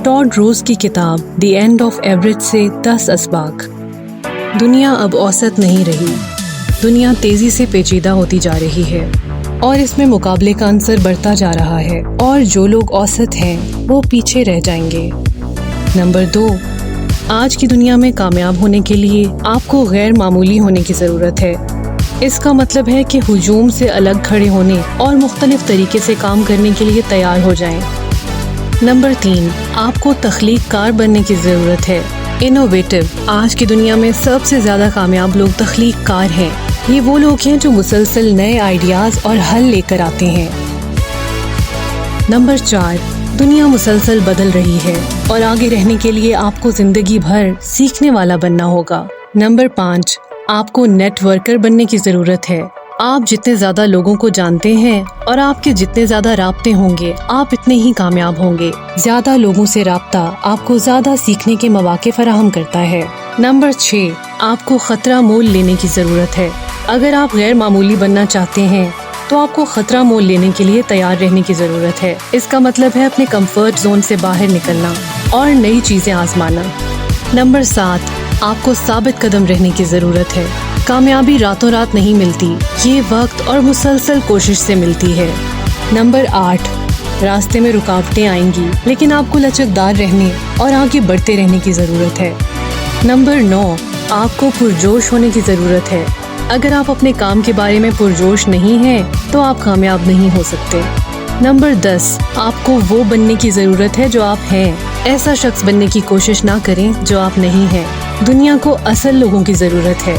Tod रोज की किताब the end of average से 10 असबाक। दुनिया अब औसत नहीं रही। दुनिया तेजी से पेचीदा होती जा रही है और इसमें मुकाबले का अंसर बढ़ता जा रहा है और जो लोग औसत हैं वो पीछे रह जाएंगे। नंबर 2, आज की दुनिया में कामयाब होने के लिए आपको गैर मामूली होने की ज़रूरत है। इसका मतलब है कि हुजूम से अलग खड़े होने और मुख्तलिफ तरीके से काम करने के लिए तैयार हो जाएं। नंबर 3, आपको तख्लीक कार बनने की ज़रूरत है। इनोवेटिव। आज की दुनिया में सबसे ज़्यादा कामयाब लोग तख्लीक कार हैं। ये वो लोग हैं जो मुसलसल नए आइडियाज़ और हल लेकर आते हैं। नंबर 4, दुनिया मुसलसल बदल रही है और आगे रहने के लिए आपको ज़िंदगी भर सीखने वाला बनना होगा। नंबर 5, आपको नेटवर्कर बनने की ज़रूरत है। आप जितने ज़्यादा लोगों को जानते हैं और आपके जितने ज़्यादा राब्ते होंगे आप इतने ही कामयाब होंगे। ज़्यादा लोगों से राब्ता आपको ज़्यादा सीखने के मौके फराहम करता है। नंबर 6, आपको खतरा मोल लेने की ज़रूरत है। अगर आप गैर मामूली बनना चाहते हैं तो आपको खतरा मोल लेने के लिए तैयार रहने की ज़रूरत है। इसका मतलब है अपने कंफर्ट जोन से बाहर निकलना और नई चीज़ें आजमाना। नंबर 7, आपको साबित कदम रहने की ज़रूरत है। कामयाबी रातों रात नहीं मिलती, ये वक्त और मुसलसल कोशिश से मिलती है। नंबर 8, रास्ते में रुकावटें आएंगी लेकिन आपको लचकदार रहने और आगे बढ़ते रहने की ज़रूरत है। नंबर 9, आपको पुरजोश होने की ज़रूरत है। अगर आप अपने काम के बारे में पुरजोश नहीं हैं तो आप कामयाब नहीं हो सकते। नंबर 10, आपको वो बनने की ज़रूरत है जो आप हैं। ऐसा शख्स बनने की कोशिश ना करें जो आप नहीं हैं। दुनिया को असल लोगों की ज़रूरत है।